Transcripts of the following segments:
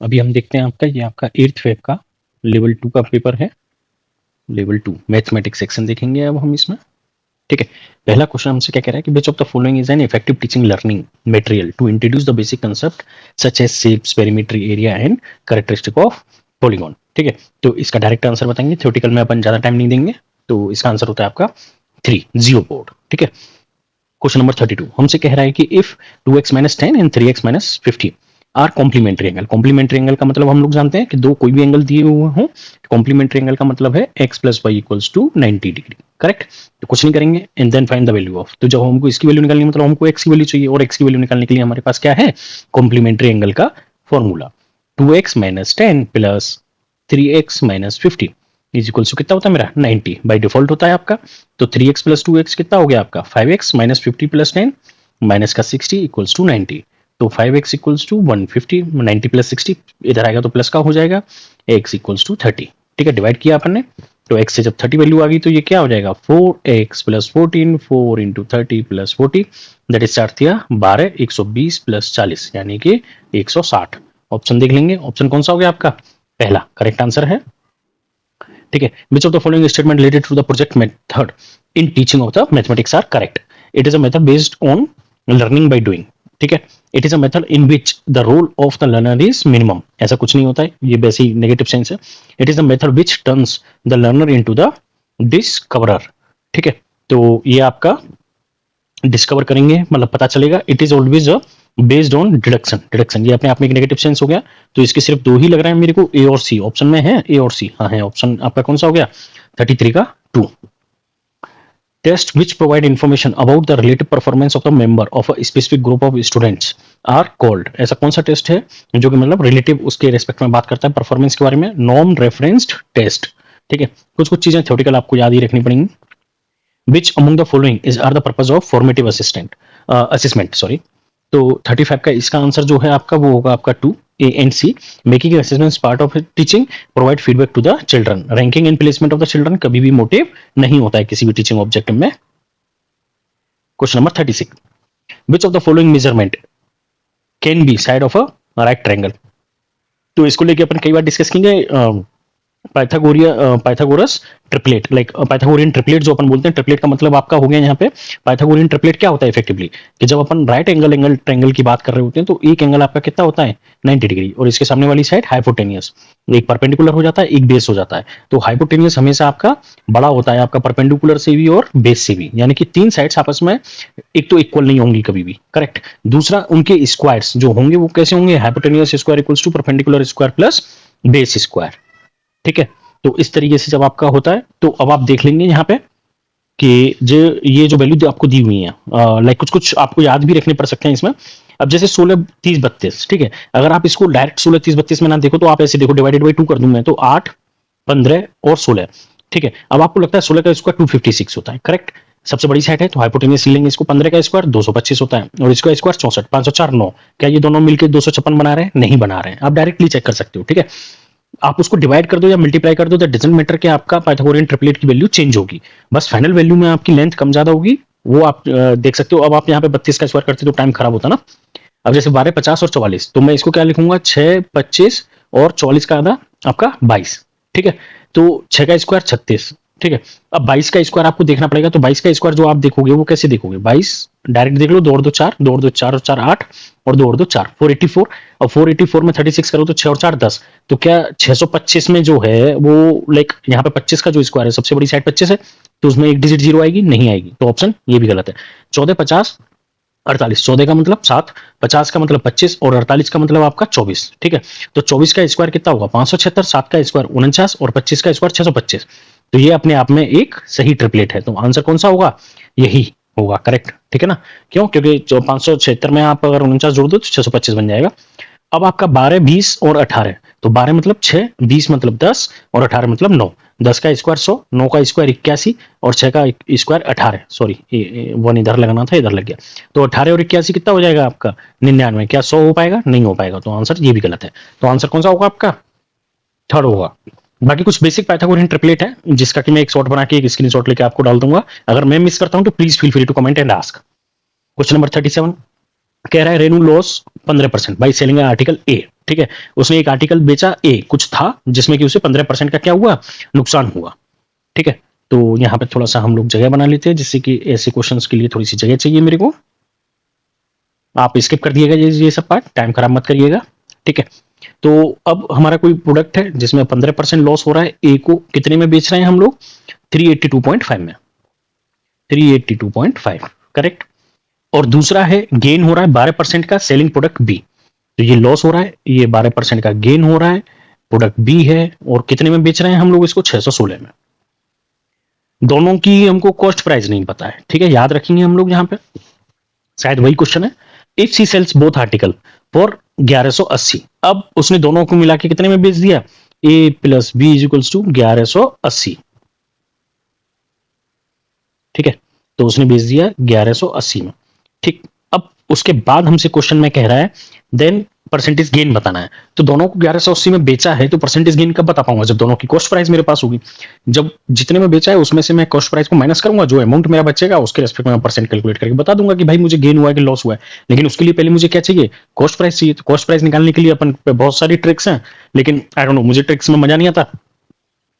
अभी हम देखते हैं आपका, ये आपका 8th फेब का लेवल 2 का पेपर है। लेवल 2 मैथमेटिक्स सेक्शन देखेंगे अब हम इसमें। ठीक है, पहला क्वेश्चन हमसे क्या कह रहा है कि which of the following is an effective teaching learning material to introduce the basic concept such as shapes, perimetry, area and characteristic of polygon. ठीक है, तो इसका डायरेक्ट आंसर बताएंगे, थ्योरेटिकल में अपन ज्यादा टाइम नहीं देंगे। तो इसका आंसर होता है आपका 3 जियोपोड। ठीक है, क्वेश्चन नंबर 32 हमसे कह रहा है कि if 2x minus 10 and 3x minus 50 are complementary angle. Complementary angle का मतलब हम लोग जानते हैं कि दो कोई भी एंगल दिए हुए हों, कॉम्प्लीमेंट्री एंगल का मतलब है x plus y equals to 90 degree. Correct, तो कुछ नहीं करेंगे and then find the value of. तो जब हमको इसकी वैल्यू निकालनी है, मतलब हमको x की वैल्यू चाहिए, और x की वैल्यू निकालने के लिए हमारे पास क्या है, कॉम्प्लीमेंट्री एंगल का formula 2x minus 10 plus 3x minus 50 is equals to कितना होता है मेरा 90 बाई डिफॉल्ट होता है आपका। तो 3x प्लस 2x कितना हो गया आपका 5x माइनस 50 प्लस 10 माइनस का 60 इक्वल्स टू 90। तो 5x इक्वल्स टू 150, 90 प्लस 60 इधर आएगा तो प्लस का हो जाएगा, x इक्वल्स टू 30। ठीक है, डिवाइड किया अपन ने, तो x से जब 30 वैल्यू आ गई तो ये क्या हो जाएगा 4x plus 14, 4 into 30 plus 40 that is 12 120 plus 40 यानी कि 160। ऑप्शन देख लेंगे, ऑप्शन कौन सा हो गया आपका, पहला करेक्ट आंसर है। ठीक है, which of the following statement related to the project method in teaching of the mathematics are correct. It is a method based on learning by doing. ठीक है, it is a method in which the role of the learner is minimum. ऐसा कुछ नहीं होता है, ये वैसे ही नेगेटिव सेंस है। It is the method which turns the learner into the discoverer. ठीक है, तो ये आपका डिस्कवर करेंगे मतलब पता चलेगा। It is always based on deduction. Deduction ये अपने आप में एक नेगेटिव सेंस हो गया, तो इसके सिर्फ दो ही लग रहा है मेरे को, ए और सी। ऑप्शन में है ए और सी, हाँ है ऑप्शन आपका कौन सा हो गया 33 का 2। Test which provide information about the relative performance of the member of a specific group of students are called. ऐसा कौन सा टेस्ट है जो कि मतलब रिलेटिव उसके रेस्पेक्ट में बात करता है परफॉर्मेंस के बारे में, नॉन रेफरेंस्ड टेस्ट। ठीक है, कुछ कुछ चीजें थ्योरेटिकल आपको याद ही रखनी पड़ेंगी। Which among the following is are the purpose of formative assessment sorry. तो 35 का इसका आंसर जो है आपका वो होगा आपका 2 A and C. Making assessments part of teaching, provide feedback to the children. Ranking and placement of the children कभी भी मोटिव नहीं होता है किसी भी टीचिंग ऑब्जेक्टिव में। Question number 36 which of the following measurement can be side of a right triangle. तो इसको लेके अपन कई बार डिस्कस करेंगे। Pythagoras triplet, like Pythagorean triplet जो अपन बोलते हैं। ट्रिपलेट का मतलब आपका हो गया यहाँ पे, पाइथागोरियन ट्रिपलेट क्या होता है इफेक्टिवली कि जब अपन राइट एंगल ट्रायंगल की बात कर रहे होते हैं तो एक एंगल आपका कितना होता है 90 डिग्री, और इसके सामने वाली साइड हाइपोटेनियस, एक परपेंडिकुलर हो जाता है एक बेस हो जाता है। तो हाइपोटेनियस हमेशा आपका बड़ा होता है आपका परपेंडिकुलर से भी और बेस से भी, यानी कि तीन साइड्स आपस में एक तो इक्वल नहीं होंगी कभी भी। करेक्ट, दूसरा उनके स्क्वायर्स जो होंगे वो कैसे होंगे, hypotenuse square equals to perpendicular square plus base square. ठीक है, तो इस तरीके से जब आपका होता है तो अब आप देख लेंगे यहाँ पे कि जो ये जो वैल्यू आपको दी हुई है, लाइक कुछ कुछ आपको याद भी रखने पड़ सकते हैं इसमें। अब जैसे 16 30 32, ठीक है, अगर आप इसको डायरेक्ट 16 30 32 में ना देखो तो आप ऐसे देखो, डिवाइडेड बाई 2 कर दूं मैं तो 8 15 और 16। ठीक है, अब आपको लगता है 16 का स्क्वायर 256 होता है। करेक्ट, सबसे बड़ी साइड है तो हाइपोटेनियस लेंगे इसको, 15 का स्क्वायर 225 होता है और इसका स्क्वायर 64, 504 9। क्या ये दोनों मिलकर 256 बना रहे हैं, नहीं बना रहे हैं, आप डायरेक्टली चेक कर सकते हो। ठीक है, आप उसको डिवाइड कर दो या मल्टीप्लाई कर दो, दैट डजंट मैटर कि आपका पाइथागोरियन ट्रिपलेट की वैल्यू चेंज होगी, बस फाइनल वैल्यू में आपकी लेंथ कम ज्यादा होगी, वो आप देख सकते हो। अब आप यहाँ पे 32 का स्क्वायर करते तो टाइम खराब होता ना। अब जैसे 12 50 और 44, तो मैं इसको क्या लिखूंगा 6 25 और 44 का आधा आपका 22। ठीक है, तो 6 का स्क्वायर 36। ठीक है, अब 22 का स्क्वायर आपको देखना पड़ेगा, तो 22 का स्क्वायर जो आप देखोगे वो कैसे देखोगे, 22 डायरेक्ट देख लो, 2 और 2 4, 2 और 2 4 और 4 8 और 2 और 2 4 484। और 484 में 36 करो तो 6 और 4 10। तो क्या 625 में जो है वो लाइक यहाँ पे 25 का जो स्क्वायर है सबसे बड़ी साइड 25 है, तो उसमें एक डिजिट जीरो आएगी, नहीं आएगी, तो ऑप्शन ये भी गलत है। 14 50 48, 14 का मतलब 7, 50 का मतलब 25 और 48 का मतलब आपका 24। ठीक है, तो 24 का स्क्वायर कितना होगा 576, 7 का स्क्वायर 49 और 25 का स्क्वायर 625। तो ये अपने आप में एक सही ट्रिपलेट है, तो आंसर कौन सा होगा, यही होगा करेक्ट। ठीक है ना, क्यों, क्योंकि 576 में आप अगर 49 जोड़ दो तो 625 बन जाएगा। अब आपका 12 20 और 18, तो 12 मतलब 6, 20 मतलब 10 और 18 मतलब 9। 10 का स्क्वायर 100, 9 का स्क्वायर 81 और 6 का स्क्वायर 18, सॉरी 1 इधर लगाना था इधर लग गया। तो 18 और 81 कितना हो जाएगा आपका 99। क्या 100 हो पाएगा, नहीं हो पाएगा, तो आंसर ये भी गलत है। तो आंसर कौन सा होगा आपका, थर्ड होगा। बाकी कुछ बेसिक पाइथागोरियन ट्रिपलेट है जिसका कि मैं एक शॉट बना के एक स्क्रीनशॉट लेके आपको डाल दूंगा, अगर मैं मिस करता हूं तो please feel free to comment and ask. Question number 37 कह रहा है Renu loss 15% by selling article A. ठीक है, उसने एक आर्टिकल बेचा ए, कुछ था जिसमें कि उसे 15% का क्या हुआ, नुकसान हुआ। ठीक है, तो यहाँ पे थोड़ा सा हम लोग जगह बना लेते हैं, जिससे कि ऐसे क्वेश्चंस के लिए थोड़ी सी जगह चाहिए मेरे को। आप स्किप कर दिएगा ये सब पार्ट, टाइम खराब मत करिएगा। ठीक है, तो अब हमारा कोई प्रोडक्ट है जिसमें 15% लॉस हो रहा है, ए को कितने में बेच रहे हैं हम लोग, 382.5 में, 382.5 करेक्ट। और दूसरा है गेन हो रहा है 12% का सेलिंग प्रोडक्ट बी, तो ये लॉस हो रहा है, ये 12% का गेन हो रहा है, प्रोडक्ट बी है, और कितने में बेच रहे हैं हम लोग इसको, 616 में। दोनों की हमको कॉस्ट प्राइस नहीं पता है। ठीक है, याद रखेंगे हम लोग, यहाँ पे शायद वही क्वेश्चन है। If C sells both article for 1180, अब उसने दोनों को मिला के कितने में बेच दिया, A plus B is equals to 1180। ठीक है, तो उसने बेच दिया 1180 में। ठीक, अब उसके बाद हमसे क्वेश्चन में कह रहा है देन परसेंटेज गेन बताना है। तो दोनों को 1180 में बेचा है, तो परसेंटेज गेन कब बता पाऊंगा, जब दोनों की कॉस्ट प्राइस मेरे पास होगी। जब जितने में बेचा है उसमें से मैं कॉस्ट प्राइस को माइनस करूंगा, जो अमाउंट मेरा बचेगा उसके रेस्पेक्ट में परसेंट कैलकुलेट करके बता दूंगा कि भाई मुझे गेन हुआ है कि लॉस हुआ है। लेकिन उसके लिए पहले मुझे क्या चाहिए, कॉस्ट प्राइस चाहिए। तो कॉस्ट प्राइस निकालने के लिए अपन पे बहुत सारी ट्रिक्स हैं, लेकिन आई डोंट नो, मुझे ट्रिक्स में मजा नहीं आता।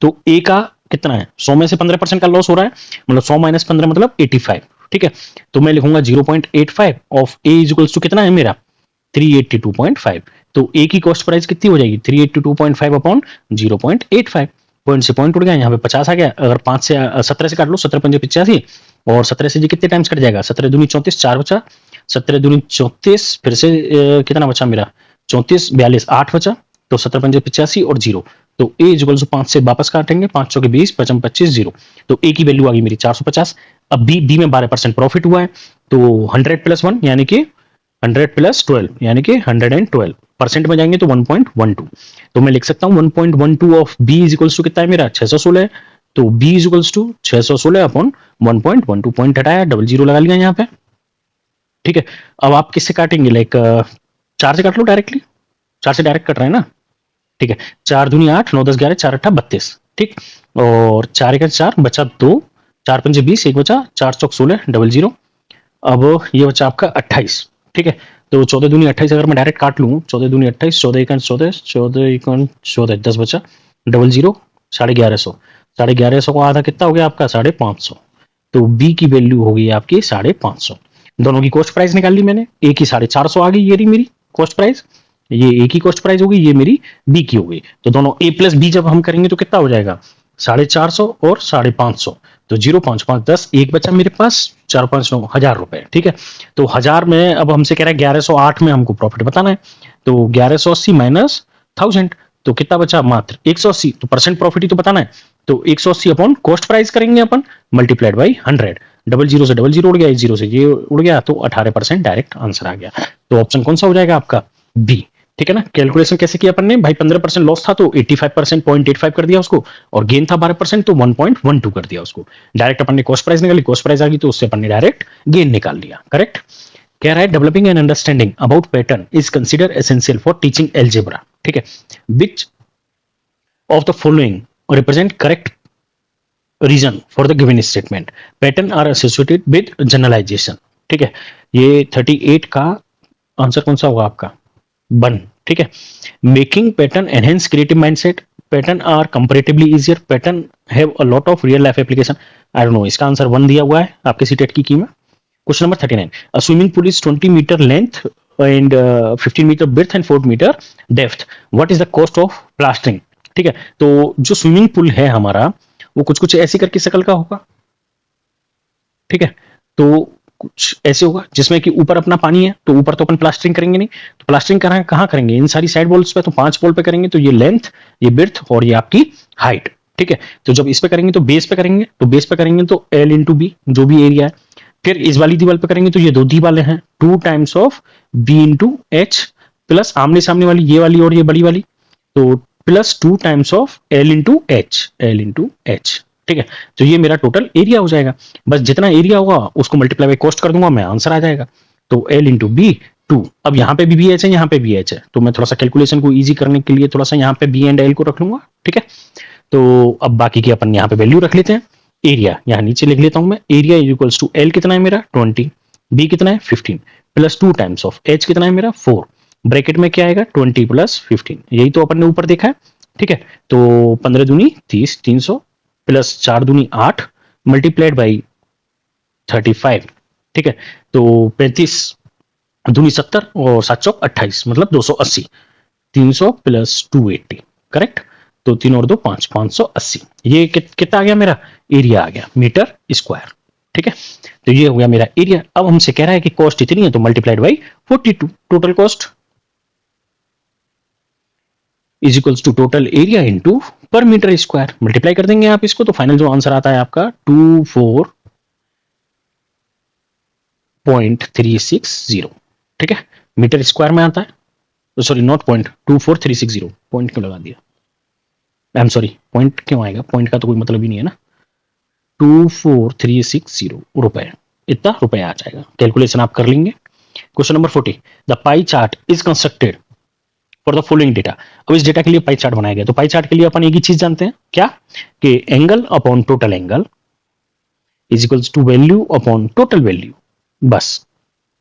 तो ए का कितना है, 100 में से 15% का लॉस हो रहा है, मतलब 100 माइनस 15 मतलब 85। ठीक है, तो मैं लिखूंगा 0.85 of A is equals to कितना है मेरा, 382.5। तो ए की कॉस्ट प्राइस कितनी हो जाएगी, 382.5 अपॉन 0.85। पॉइंट से पॉइंट उड़ गया, यहाँ पे 50 आ गया। अगर 5 से 17 से काट लो, 17 पंजे 85, और 17 से जी कितने टाइम्स कट जाएगा, 17 दूनी 34, 4 बचा, 17 दूनी 34, फिर से कितना बचा मेरा, 34 42 8 बचा, तो 17 पंजे 85 और 0। तो ए इक्वल टू 5 से वापस काटेंगे, 5 चौके 20, 55 25 0। तो ए की वैल्यू आ गई मेरी 450। अब बी में 12% प्रॉफिट हुआ है, तो 100 प्लस 1 यानी कि 100 प्लस 12 यानी कि 112। परसेंट में जाएंगे तो 1.12। तो मैं लिख सकता हूँ 1.12 of B is equals to कितना है मेरा, 616। तो B is equals to 616 upon 1.12, point हटाया, डबल जीरो लगा लिया यहाँ पे। ठीक है, अब आप किससे काटेंगे, लाइक 4 से काट लो डायरेक्टली, 4 से डायरेक्ट कट रहे हैं ना। ठीक है, 4 दूनी 8, 9 10 11, 4 अट्ठा 32। ठीक, और 4 1 4 बचा 2, 4 पंजे 20, 1 बचा, 4 चौक 16, डबल जीरो। अब ये बचा आपका 28। ठीक है, तो 14 दूनी 28 अगर मैं डायरेक्ट काट लूँ, 14 दूनी 28, 14 1 14, 14 1 14, 10 बचा, डबल जीरो, 1150। 1150 को आधा कितना हो गया आपका, 550। तो बी की वैल्यू होगी आपकी 550। दोनों की कॉस्ट प्राइस निकाल ली मैंने, ए की 450 आ गई, ये रही मेरी कॉस्ट प्राइस, ये ए की कॉस्ट प्राइस होगी, ये मेरी बी की होगी। तो दोनों ए प्लस बी जब हम करेंगे तो कितना हो जाएगा, 450 और 550। तो 0 5 5 10, एक बचा मेरे पास, 4 5 9, 1000 रुपए। ठीक है, तो 1000 में अब हमसे कह रहा है 1108 में हमको प्रॉफिट बताना है। तो 1180 माइनस 1000, तो कितना बचा, मात्र 180। तो परसेंट प्रॉफिट ही तो बताना है। तो 180 अपॉन कॉस्ट प्राइस करेंगे अपन, मल्टीप्लाइड बाई 100। डबल जीरो से डबल जीरो उड़ गया, जीरो से ये उड़ गया, तो 18% डायरेक्ट आंसर आ गया। तो ऑप्शन कौन सा हो जाएगा आपका, बी। ठीक है ना, कैलकुलेशन कैसे किया अपन ने भाई, 15% लॉस था तो 85% 0.85 कर दिया उसको, और गेन था 12% तो 1.12 कर दिया उसको। डायरेक्ट अपन ने कॉस्ट प्राइस निकाली, कॉस्ट प्राइस आ गई तो उससे अपन ने डायरेक्ट गेन निकाल लिया। करेक्ट, कह रहा है developing an understanding about pattern is consider essential for teaching algebra. ठीक है, which of the following represent correct reason for the given statement, pattern are associated with generalization. ठीक है, ये 38 का आंसर कौन सा होगा आपका, 1। ठीक है, making pattern enhance creative mindset, pattern are comparatively easier, pattern have a lot of real life application. I don't know, इसका आंसर 1 दिया हुआ है आपके सीटेट की में। Question number 39, a swimming pool is 20 metre length and 15 metre breadth and 4 metre depth, what is the cost of plastering. ठीक है, तो जो स्विमिंग पूल है हमारा, वो कुछ कुछ ऐसी करके शक्ल का होगा। ठीक है, तो कुछ ऐसे होगा जिसमें कि ऊपर अपना पानी है, तो ऊपर तो अपन प्लास्टरिंग करेंगे नहीं, तो प्लास्टरिंग कहाँ करेंगे, इन सारी साइड वॉल्स पे, तो 5 वॉल पे करेंगे। तो ये लेंथ, ये बिर्थ और ये आपकी हाइट। ठीक है, तो जब इस पे करेंगे तो बेस पे करेंगे, तो बेस पे करेंगे तो एल इंटू बी, जो भी एरिया है। फिर इस वाली दीवार पे करेंगे तो ये 2 दीवारें हैं, 2 times of B into H, plus आमने सामने वाली ये वाली और ये बड़ी वाली, तो plus 2 times of L into H, L into H. ठीक है, तो ये मेरा टोटल एरिया हो जाएगा। बस जितना एरिया होगा उसको मल्टीप्लाई बाई कॉस्ट कर दूंगा मैं, आंसर आ जाएगा। तो एल इंटू बी 2। अब यहाँ पे भी एच है, यहाँ पे भी एच है, तो मैं थोड़ा सा कैलकुलेशन को इजी करने के लिए थोड़ा सा यहाँ पे बी एंड एल को रख लूंगा। ठीक है, तो अब बाकी की अपन यहाँ पे वैल्यू रख लेते हैं। एरिया यहाँ नीचे लिख लेता हूं मैं, area is equals to L कितना है मेरा 20, बी कितना है 15, प्लस 2 टाइम्स ऑफ एच कितना है मेरा 4, ब्रैकेट में क्या आएगा 20 प्लस 15, यही तो अपन ने ऊपर देखा है। ठीक है, तो 15 दूनी 30, 300 प्लस 4 दूनी 8 मल्टीप्लाइड बाई 35। ठीक है, तो 35 दूनी 70 और 7 चौक 28 मतलब 280, 300 प्लस 280 करेक्ट। तो 3 और 2 5, 580। ये कितना आ गया मेरा एरिया आ गया मीटर स्क्वायर। ठीक है, तो ये हो गया मेरा एरिया। अब हमसे कह रहा है कि कॉस्ट इतनी है तो multiplied by 42, total cost is equals to total area into per metre square. Multiply कर देंगे आप इसको तो फाइनल जो आंसर आता है आपका 24.360। ठीक है, मीटर स्क्वायर में आता है, सॉरी नॉट पॉइंट, 24360, पॉइंट क्यों लगा दिया, आई एम सॉरी, पॉइंट क्यों आएगा, पॉइंट का तो कोई मतलब ही नहीं है ना। 24360 रुपए, इतना रुपए आ जाएगा। कैलकुलेशन आप कर लेंगे। Question number 40, the pie chart is constructed for the following data. अब इस डेटा के लिए पाई चार्ट बनाया गया, तो पाई चार्ट के लिए अपन एक ही चीज जानते हैं क्या, कि angle upon total angle is equals to value upon total value, बस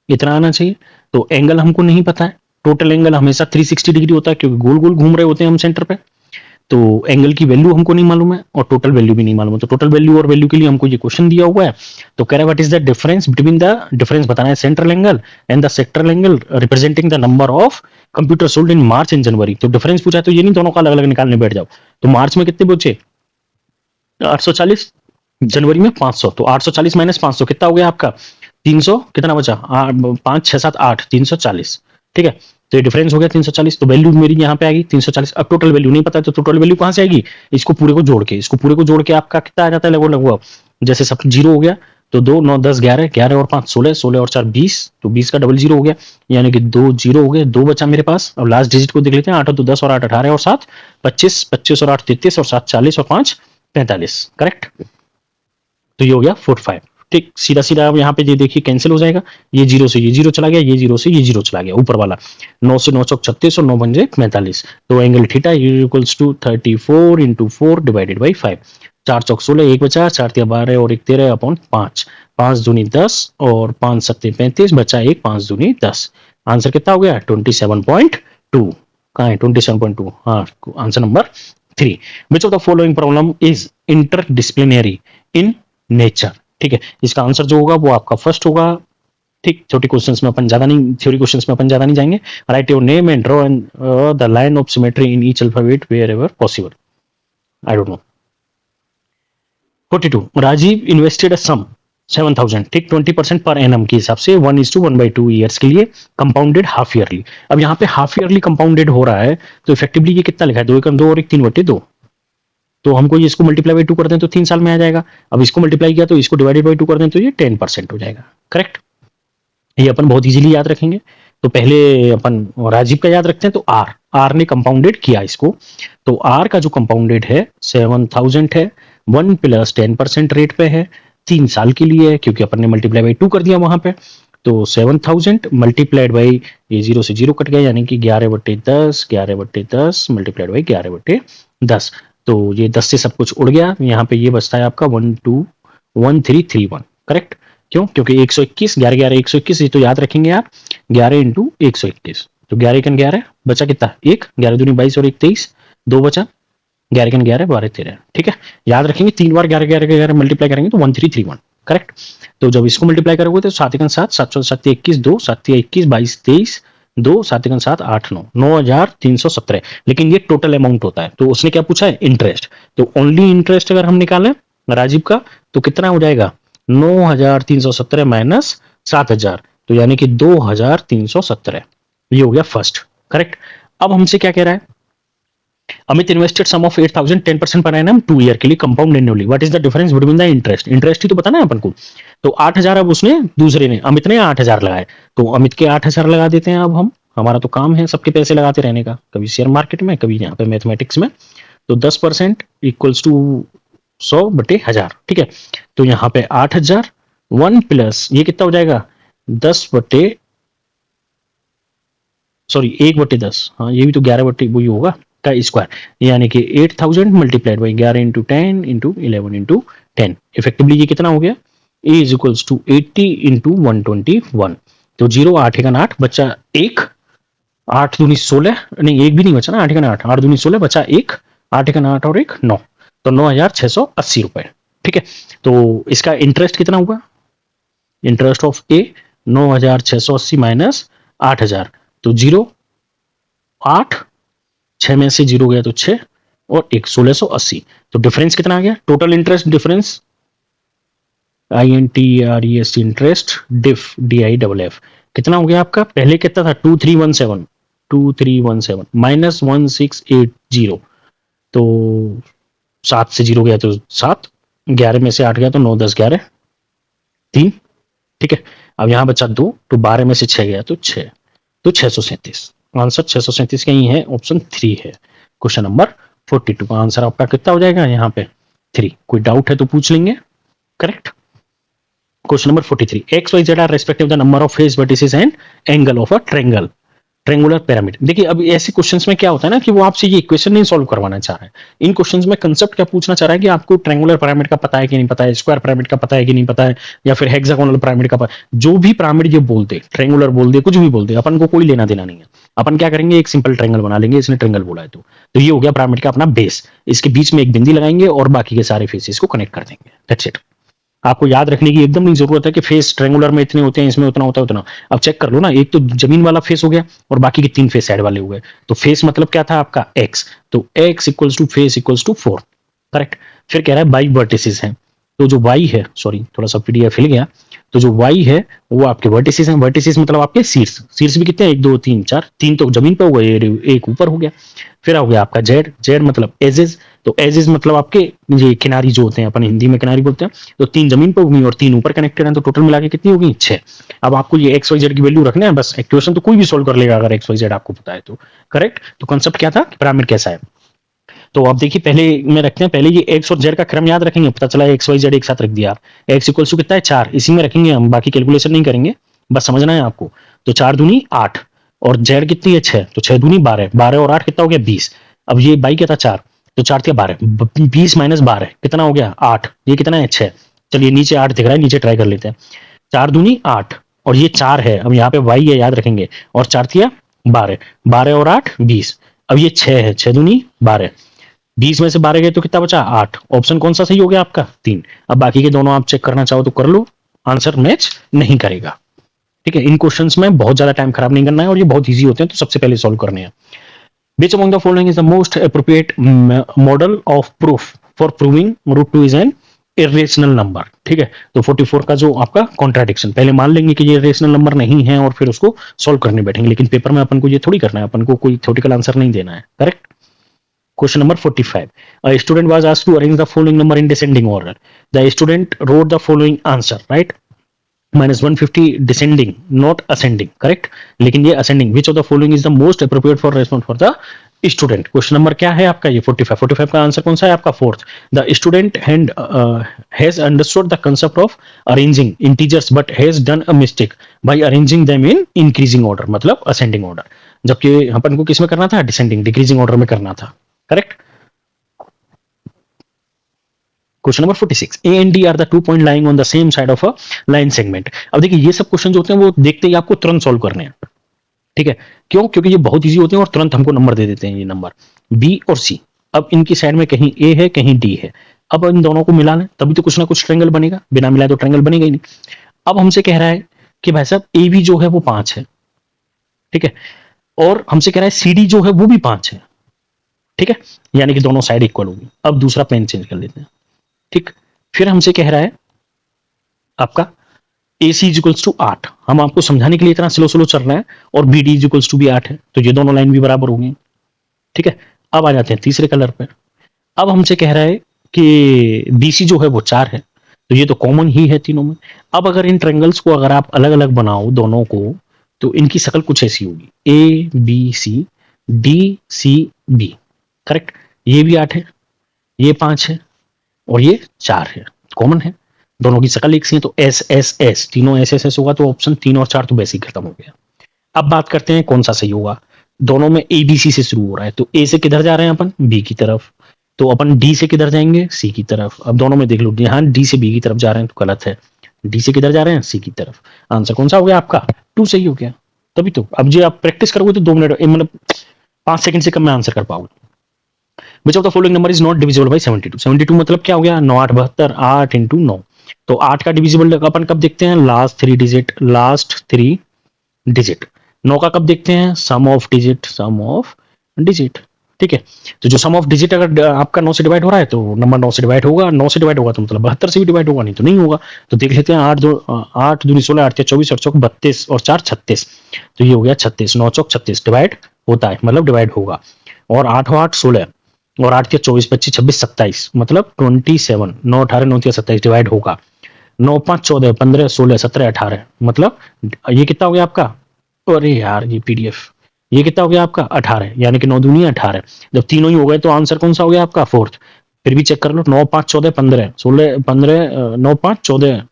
इतना आना चाहिए। तो एंगल हमको नहीं पता है, टोटल एंगल हमेशा 360 डिग्री होता है क्योंकि गोल गोल घूम रहे होते हैं हम सेंटर पे। तो एंगल की वैल्यू हमको नहीं मालूम है और टोटल वैल्यू भी नहीं मालूम है, तो टोटल वैल्यू और वैल्यू के लिए हमको ये क्वेश्चन दिया हुआ है। तो कह रहा है what is the difference between the, difference बताना है central angle and the sectoral angle representing the number of computer sold in March and January. तो डिफरेंस पूछा है तो ये नहीं दोनों का अलग अलग निकालने बैठ जाओ। तो मार्च में कितने बचे 840, जनवरी में 500, तो 840 माइनस 500 कितना हो गया आपका 300, कितना बचा 5 6 7 8 340। ठीक है, तो ये डिफरेंस हो गया 340, तो वैल्यू मेरी यहाँ पे आएगी 340। अब टोटल वैल्यू नहीं पता है तो टोटल वैल्यू कहां से आएगी, इसको पूरे को जोड़ के, इसको पूरे को जोड़ के आपका कितना आ जाता है लगभग लगभग, जैसे सब जीरो हो गया तो 2 9 10 11, 11 और 5 16, 16 और 4 20, तो 20 का डबल जीरो हो गया, यानी कि 2 जीरो हो गए, 2 बचा मेरे पास। अब लास्ट डिजिट को देख लेते हैं, 8 और 2 10 और 8 18 और 7 25, 25 और 8 33 और 7 40 और 5 45 करेक्ट। तो ये हो गया 45। ठीक, सीधा सीधा अब यहाँ पे ये देखिए कैंसिल हो जाएगा, ये जीरो से ये जीरो चला गया, ये जीरो से ये जीरो चला गया, ऊपर वाला 9 से 9 चौक 36 और 9 बन जाए 45। तो angle theta equals to 34 into 4 divided by 5, 4 चौक 16, एक बचा, 4 तिया 12 और 1 13 अपॉन 5, 5 दूनी 10 और 5 सत्ते 35, बचा एक 5 दूनी 10। आंसर कितना हो गया 27.2। कहाँ है 27.2, हाँ answer number 3। Which of the following problem is interdisciplinary in nature. ठीक है, इसका आंसर जो होगा वो आपका फर्स्ट होगा। ठीक, छोटी क्वेश्चंस में अपन ज्यादा नहीं, थ्योरी क्वेश्चंस में अपन ज्यादा नहीं जाएंगे। Write your name and draw and the line of symmetry in each alphabet wherever possible. I don't know. 42, Rajiv invested a sum 7000, ठीक 20% पर एनम के हिसाब से 1:1/2 ईयर्स के लिए कंपाउंडेड हाफ ईयरली। अब यहाँ पे हाफ ईयरली कंपाउंडेड हो रहा है तो इफेक्टिवली ये कितना लिखा है 2 1 2 और 1 3/2, तो हमको ये इसको मल्टीप्लाई बाई 2 कर दें तो 3 साल में आ जाएगा। अब इसको मल्टीप्लाई किया तो इसको डिवाइडेड बाई 2 कर दें तो ये 10% हो जाएगा करेक्ट। ये अपन बहुत इजीली याद रखेंगे। तो पहले अपन राजीव का याद रखते हैं, तो आर ने कंपाउंडेड किया इसको, तो आर का जो कंपाउंडेड है 7000 है, 1 प्लस 10% रेट पे है, 3 साल के लिए है क्योंकि अपन ने मल्टीप्लाई बाई 2 कर दिया वहां पे। तो 7000 मल्टीप्लाइड बाई ये 0 से 0 कट गया, यानी कि 11/10, 11/10 मल्टीप्लाइड बाई 11/10। तो ये 10 से सब कुछ उड़ गया, यहाँ पे ये बचता है आपका 121331 करेक्ट। क्यों, क्योंकि 121 11 11 121, ये तो याद रखेंगे आप, 11 इंटू 121, तो 11 1 11 बचा कितना 1, 11 दूनी 22 और 1 23, 2 बचा, 11 1 11 12 13। ठीक है, याद रखेंगे 3 बार 11 11 11 मल्टीप्लाई करेंगे तो 1331 करेक्ट। तो जब इसको मल्टीप्लाई करोगे तो 7 1 7 7 7 21 2 7 21 22 23 2 7 1 7 8 9 9317। लेकिन ये टोटल अमाउंट होता है, तो उसने क्या पूछा है इंटरेस्ट, तो ओनली इंटरेस्ट अगर हम निकालें राजीव का तो कितना हो जाएगा 9317 माइनस 7000, तो यानी कि 2317। ये हो गया फर्स्ट करेक्ट। अब हमसे क्या कह रहा है, Amit invested some of 8000 10% per annum 2 year के लिए compound annually, what is the difference between the interest, interest ही तो बताना है अपन को। तो 8000 अब उसने दूसरे ने अमित ने 8000 लगाए, तो अमित के 8000 लगा देते हैं। अब हम, हमारा तो काम है सबके पैसे लगाते रहने का, कभी शेयर मार्केट में कभी यहाँ पे मैथमेटिक्स में। तो 10% इक्वल्स टू 100/1000। ठीक है, तो यहाँ पे 8000 1 प्लस ये कितना हो जाएगा 1/10, हाँ ये भी तो 11 वही होगा का स्क्वायर, यानी कि 8000 multiplied by 11 into 10 into 11 into 10। Effectively ये कितना हो गया, ए इज इक्वल्स टू 80 इंटू 121, तो 0, 8 1 8, बचा 1, 8 दूनी 16, नहीं एक भी नहीं बचा ना, 8 1 8, 8 दूनी 16, बचा 1, 8 1 8 और 1 9, तो 9,680 रुपए। ठीक है, तो इसका इंटरेस्ट कितना हुआ, इंटरेस्ट ऑफ ए 9,680 माइनस 8,000, तो 0, 8, 6 में से 0 गया तो 6 और 1, 1680, तो डिफरेंस कितना आ गया, total interest difference, INTREST interest diff DIFF कितना हो गया आपका, पहले कितना था 2317 माइनस 1680, तो 7 से 0 गया तो 7, 11 में से 8 गया तो 9 10 11 3। ठीक है, अब यहां बचा 2, तो 12 में से 6 गया तो 6, तो 637, आंसर 637 कहीं है, ऑप्शन 3 है। क्वेश्चन नंबर 42 का आंसर आपका कितना हो जाएगा यहाँ पे 3। कोई डाउट है तो पूछ लेंगे, correct. Question number 43. X, Y, Z are respective the number of face vertices and angle of a triangle. Triangular pyramid. देखिए अब ऐसे क्वेश्चंस में क्या होता है ना कि वो आपसे ये इक्वेशन नहीं सॉल्व करवाना चाह रहा है, इन क्वेश्चंस में कंसेप्ट क्या पूछना चाह रहा है कि आपको ट्रेंगुलर पिरामिड का पता है कि नहीं पता है, स्क्वायर पिरामिड का पता है कि नहीं पता है, या फिर हेक्सागोनल पिरामिड का पता है। जो भी पिरामिड ये बोलते, ट्रेंगुलर बोल दे, कुछ भी बोल दे, अपन को कोई लेना देना नहीं है। अपन क्या करेंगे, एक सिंपल ट्रेंगल बना लेंगे, इसने ट्रेंगल बोला है तो ये हो गया पिरामिड का अपना बेस, इसके बीच में एक बिंदी लगाएंगे और बाकी के सारे फेसेस को कनेक्ट कर देंगे, दैट्स इट। आपको याद रखने की एकदम नहीं जरूरत है कि फेस ट्रेंगुलर में इतने होते हैं, इसमें उतना होता है उतना। अब चेक कर लो ना, एक तो जमीन वाला फेस हो गया और बाकी के 3 फेस साइड वाले हो गए, तो फेस मतलब क्या था आपका x, तो x equals to face equals to 4, correct. फिर कह रहा है बाई वर्टिसेस हैं, तो जो y है, सॉरी थोड़ा सा PDF हिल गया, तो जो y है वो आपके वर्टिसेस हैं, वर्टिसेस मतलब आपके शीर्ष, शीर्ष भी कितने हैं 1 2 3 4, 3 तो जमीन पे हो गए, एक ऊपर हो गया। फिर हो गया आपका जेड, जेड मतलब एजेस, तो एजेस मतलब आपके ये किनारी जो होते हैं, अपन हिंदी में किनारी बोलते हैं, तो 3 जमीन पर होगी और 3 ऊपर कनेक्टेड हैं, तो टोटल मिला के कितनी होगी 6। अब आपको ये एक्स वाई जेड की वैल्यू रखना है, बस इक्वेशन तो कोई भी सोल्व कर लेगा अगर एक्स वाई जेड आपको पता है तो, करेक्ट। तो कंसेप्ट क्या था, पिरामिड कैसा है, तो आप देखिए पहले में रखते हैं, पहले ये एक्स और जेड का क्रम याद रखेंगे, पता चला एक्स वाई जेड एक साथ रख दिया, एक्स इक्वल टू कितना है 4, इसी में रखेंगे हम, बाकी कैलकुलेशन नहीं करेंगे, बस समझना है आपको। तो 4 दूनी 8 और जेड कितनी है 6, तो 6 दूनी 12, 12 और 8 कितना हो गया 20। अब ये बाई क्या था 4, तो 4 थे 12, 20 माइनस 12 कितना हो गया 8, ये कितना है 6। चलिए नीचे 8 दिख रहा है, नीचे ट्राई कर लेते हैं, 4 दूनी 8 और ये 4 है, अब यहाँ पे वाई है याद रखेंगे, और 4 थिया 12, 12 और 8 20, अब ये 6 है, 6 दूनी 12, 20 में से 12 गए तो कितना बचा 8, ऑप्शन कौन सा सही हो गया आपका 3। अब बाकी के दोनों आप चेक करना चाहो तो कर लो, आंसर मैच नहीं करेगा। ठीक है, इन क्वेश्चंस में बहुत ज्यादा टाइम खराब नहीं करना है और ये बहुत इजी होते हैं, तो सबसे पहले सॉल्व करने हैं। Which among the following is the most appropriate model of proof for proving root 2 is an irrational number? ठीक है, तो 44 का जो आपका कॉन्ट्राडिक्शन, पहले मान लेंगे कि ये इरेशनल नंबर नहीं है और फिर उसको सॉल्व करने बैठेंगे, लेकिन पेपर में अपन को ये थोड़ी करना है, अपन को कोई थ्योरेटिकल आंसर नहीं देना है, correct. Question number 45. A student was asked to arrange the following number in descending order. The student wrote the following answer, right? -150 descending, not ascending, correct. लेकिन ये ascending. Which of the following is the most appropriate for response for the student? Question number क्या है आपका, ये 45. 45 का answer कौन सा है आपका 4th. The student has understood the concept of arranging integers but has done a mistake by arranging them in increasing order, मतलब ascending order. जबकि अपन को किस में करना था, descending, decreasing order में करना था, correct. Question number 46. A and D are the 2 points lying on the same side of a line segment. अब देखिए ये सब क्वेश्चन जो होते हैं वो देखते ही आपको तुरंत सॉल्व करने हैं, ठीक है, क्यों, क्योंकि ये बहुत इजी होते हैं और तुरंत हमको नंबर दे देते हैं, ये नंबर B और C। अब इनकी साइड में कहीं A है कहीं D है, अब इन दोनों को मिला लें तभी तो कुछ ना कुछ ट्रायंगल बनेगा, बिना मिलाए तो ट्रायंगल बनेगा ही नहीं। अब हमसे कह रहा है कि भाई साहब AB जो है वो 5 है, ठीक है, और हमसे कह रहा है CD जो है वो भी 5 है, ठीक है, यानी कि दोनों साइड इक्वल होगी। अब दूसरा पेन चेंज कर लेते हैं, ठीक। फिर हमसे कह रहा है आपका AC इक्वल्स टू 8, हम आपको समझाने के लिए इतना स्लो स्लो चल रहा है, और BD इक्वल्स टू भी 8 है, तो ये दोनों लाइन भी बराबर होंगी, ठीक है। अब आ जाते हैं तीसरे कलर पे। अब हमसे कह रहा है कि BC जो है वो 4 है, तो ये तो कॉमन ही है तीनों में। अब अगर इन ट्रायंगल्स को अगर आप अलग अलग बनाओ दोनों को, तो इनकी शक्ल कुछ ऐसी होगी, ABC DCB, करेक्ट। ये भी 8 है, ये 5 है और ये 4 है, कॉमन है, दोनों की शक्ल एक सी है, तो SSS, तीनों SSS होगा, तो ऑप्शन 3 और 4 तो वैसे ही खत्म हो गया। अब बात करते हैं कौन सा सही होगा, दोनों में ABC से शुरू हो रहा है, तो A से किधर जा रहे हैं अपन, B की तरफ, तो अपन D से किधर जाएंगे, C की तरफ। अब दोनों में देख लो, यहाँ D से B की तरफ जा रहे हैं तो गलत है, D से किधर जा रहे हैं, C की तरफ। आंसर कौन सा हो गया आपका 2 सही हो गया। तभी तो अब जी आप प्रैक्टिस करोगे तो 2 मिनट मतलब 5 सेकंड से कम में आंसर कर पाओगे। विच of the following number is not divisible by 72? 72 मतलब क्या हो गया, 9 8 72, 8 इंटू 9। तो 8 का डिविजिबल अपन कब देखते हैं, लास्ट थ्री डिजिट। 9 का कब देखते हैं, सम ऑफ डिजिट। ठीक है, तो जो सम ऑफ डिजिट अगर आपका 9 से डिवाइड हो रहा है तो नंबर 9 से डिवाइड होगा, 9 से डिवाइड होगा तो मतलब 72 से भी डिवाइड होगा, नहीं तो नहीं होगा। तो देख लेते हैं, 8 दूनी 16, 8 24 और चौक 32 और 4 36। तो ये हो गया 36, 9 चौक 36 डिवाइड होता है, मतलब डिवाइड होगा। और 8 हो 8 16 और 8 के 24 25 26 27 मतलब 27, 9 18 9 27 डिवाइड होगा। 9 5 14 15 16 17 18 मतलब ये कितना हो गया आपका, अरे यार ये पीडीएफ, ये कितना हो गया आपका 18, यानी कि 9 दूनी 18। जब तीनों ही हो गए तो आंसर कौन सा हो गया आपका, फोर्थ। फिर भी चेक कर लो, 9 5 14 15 16 15 9 5 14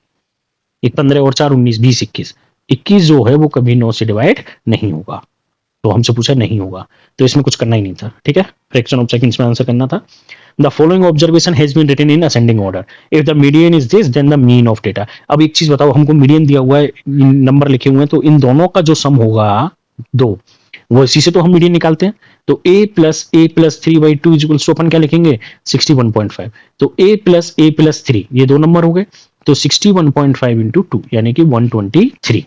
एक 15 और 4 19 20 21, 21 जो है वो कभी 9 से डिवाइड नहीं होगा। तो हमसे पूछा नहीं होगा, तो इसमें कुछ करना ही नहीं था। ठीक है, फ्रैक्शन ऑफ सेकंड्स में आंसर करना था। The following observation has been written in ascending order, if the median is this then the mean of data. अब एक चीज बताओ, हमको मीडियन दिया हुआ है, नंबर लिखे हुए हैं, तो इन दोनों का जो सम होगा दो, वो इसी से तो हम मीडियन निकालते हैं। तो a+ 3/2 इक्वल्स टू अपन क्या लिखेंगे, 61.5। तो a+3 ये दो नंबर हो गए, तो 61.5 इंटू 2 यानी कि 123।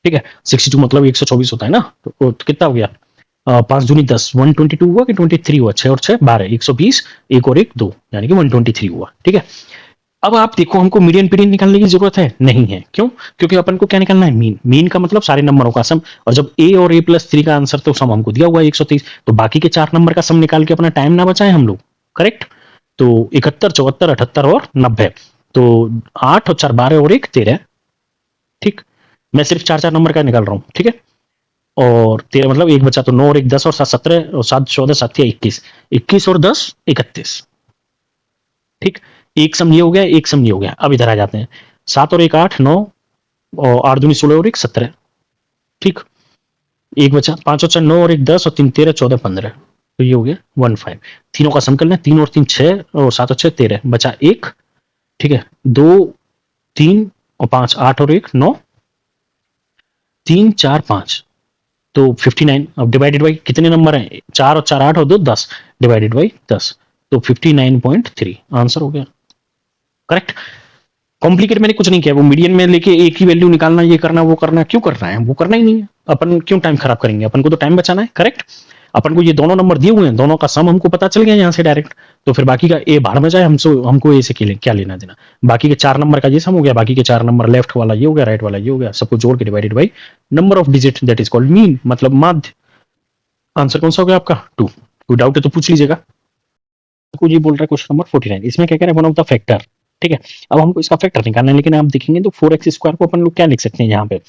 ठीक है, 62 मतलब 124 होता है ना, तो कितना हो गया, 5 दूनी 10, 122 हुआ कि 23 हुआ, 6 और 6 12, 120, एक और एक 2 यानी कि 123 हुआ। ठीक है, अब आप देखो हमको मीडियन पीडियन निकालने की जरूरत है नहीं है, क्यों, क्योंकि अपन को क्या निकालना है, मीन का मतलब सारे नंबरों का सम, और जब a और a+3 का आंसर तो सम हमको दिया हुआ है 123, तो बाकी के 4 नंबर का सम निकाल के अपना टाइम ना बचाएं हम लोग। करेक्ट, तो 71 74 78 और 90, तो 8 और 4 12 और 1 13। ठीक, मैं सिर्फ 4 नंबर का निकाल रहा हूँ। ठीक है, और 13 मतलब एक बचा, तो 9 और 1 10 और 7 17 और 7 14 7 21, 21 और 10 31। ठीक, एक सम ये हो गया, एक सम ये हो गया। अब इधर आ जाते हैं, 7 और 1 8 9 और 8 दूनी 16 और 1 17। ठीक, एक बचा, 5 और 4 9 और 1 10 और 3 13 14 15, तो ये हो गया 15। तीनों का सम कर लें, 3 और 3 6 और 7 और 6 13, बचा 1। ठीक है, 2 3 और 5 8 और 1 9, 3 4 5, तो 59। अब डिवाइडेड बाई कितने नंबर हैं, 4 और 4 8 और 2 10, डिवाइडेड बाई 10, तो 59.3 आंसर हो गया। करेक्ट, कॉम्प्लिकेट मैंने कुछ नहीं किया, वो मीडियन में लेके एक ही वैल्यू निकालना, ये करना वो करना, क्यों करना है, वो करना ही नहीं है। अपन क्यों टाइम खराब करेंगे, अपन को तो टाइम बचाना है। करेक्ट, अपन को ये दोनों नंबर दिए हुए हैं, दोनों का सम हमको पता चल गया यहाँ से डायरेक्ट, तो फिर बाकी का ए बाहर में जाए, हमको ए से क्या लेना देना। बाकी के 4 नंबर का ये सम हो गया, बाकी के 4 नंबर लेफ्ट वाला ये हो गया, राइट वाला ये हो गया, सबको जोड़ के divided by number of digit, that is called mean, मतलब माध्य। आंसर कौन सा हो गया आपका 2। कोई डाउट है तो पूछ लीजिएगा। कुछ ये बोल रहा है क्वेश्चन नंबर 49, इसमें क्या कह रहा है, वन ऑफ द फैक्टर। ठीक है, अब हमको इसका फैक्टर निकालना है, लेकिन आप देखेंगे तो 4x स्क्वायर को अपन लोग क्या लिख सकते हैं यहाँ पे,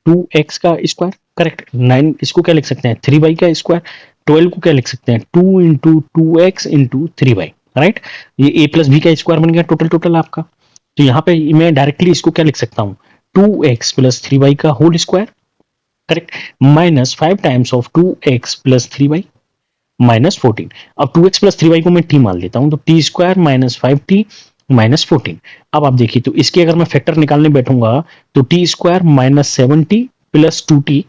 2x का स्क्वायर। करेक्ट, 9 इसको क्या लिख सकते हैं, 3y का स्क्वायर। 12 को क्या लिख सकते हैं, 2 into 2x into 3y। Right, ये a+b का स्क्वायर बन गया टोटल आपका। तो यहाँ पे मैं डायरेक्टली इसको क्या लिख सकता हूँ, 2x प्लस 3y का whole square. Correct, minus 5 times of 2x plus 3y minus 14। अब 2x प्लस 3y को मैं t मान लेता हूं, तो T square minus 5t minus 14। अब आप देखिए, तो इसके अगर मैं फैक्टर निकालने बैठूंगा तो T square minus 7t plus 2t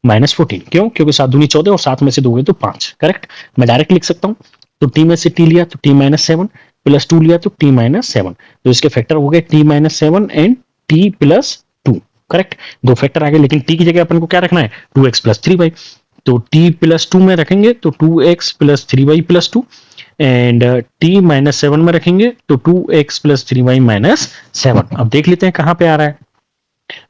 minus 14। क्यों, क्योंकि 7 दूनी 14 और 7 में से 2 गए तो 5। करेक्ट, मैं डायरेक्ट लिख सकता हूँ, तो t में से t लिया तो t माइनस 7 प्लस 2 लिया तो t माइनस 7, तो इसके फैक्टर हो गए t minus 7 and t plus 2। Correct, दो फैक्टर आ गए, लेकिन t की जगह अपन को क्या रखना है, 2x प्लस 3y। तो t प्लस 2 में रखेंगे तो 2x plus 3y plus 2, and t minus 7 में रखेंगे तो 2x प्लस 3y माइनस 7। अब देख लेते हैं कहां पे आ रहा है,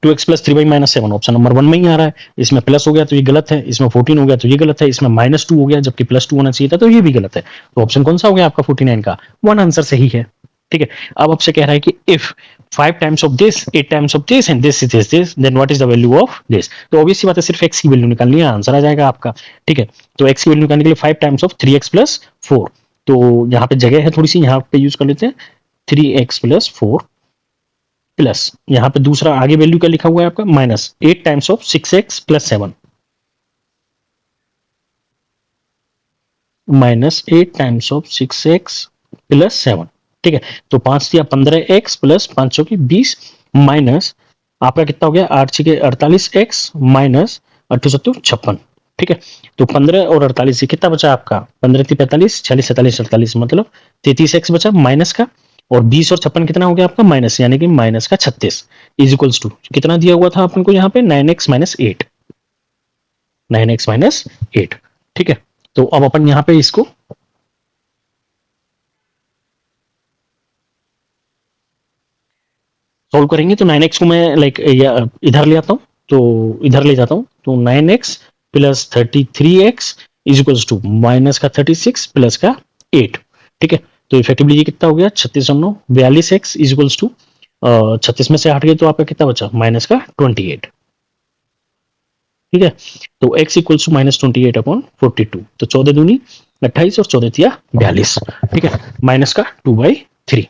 2x plus 3y minus 7 option number 1 में ही आ रहा है। इसमें प्लस हो गया तो ये गलत है, इसमें 14 हो गया तो ये गलत है, इसमें माइनस 2 हो गया जबकि प्लस 2 होना चाहिए था, तो ये भी गलत है। तो ऑप्शन कौन सा हो गया आपका 49 का 1 आंसर सही है। ठीक है, अब आपसे कह रहा है कि if 5 times of this 8 times of this and this is this then what is the value of this. तो ऑब्वियसली बात है, सिर्फ x की वैल्यू निकालनी है, आंसर आ जाएगा आपका। ठीक है, तो x की वैल्यू निकालने के लिए 5 टाइम्स ऑफ 3x प्लस 4, तो यहाँ पे जगह है थोड़ी सी, यहाँ पे यूज कर लेते हैं 3x प्लस 4 प्लस, यहाँ पे दूसरा आगे वैल्यू क्या लिखा हुआ है आपका, minus 8 times of 6x plus 7 minus 8 times of 6x plus 7। ठीक है, तो 5 दिया 15x प्लस 5 की 20 माइनस आपका कितना हो गया, 8×6 = 48 x माइनस 8×7 = 56। ठीक है, तो 15 और 48 से कितना बचा आपका, 15×3 = 45, 46×47 = 48, मतलब 33x बचा माइनस का, और 20 और 56 कितना हो गया आपका माइनस, यानी कि माइनस का 36 इज इक्वल्स टू कितना दिया हुआ था अपन को यहाँ पे 9x - 8, 9x - 8। ठीक है, तो अब अपन यहाँ पे इसको सॉल्व करेंगे। तो 9x को मैं लाइक इधर ले आता हूँ, तो इधर ले जाता हूँ, तो 9x + 33x is equals to minus का 36 प्लस का 8। ठीक है, तो इफेक्टिवली ये कितना हो गया, 36×9 = 42x इज इक्वल्स टू 36 में से 8 गए तो आपका कितना बचा, माइनस का 28। ठीक है, तो x इक्वल्स टू -28/42, तो 14 दूनी 28 और 14 तिया 42। ठीक है, माइनस का 2/3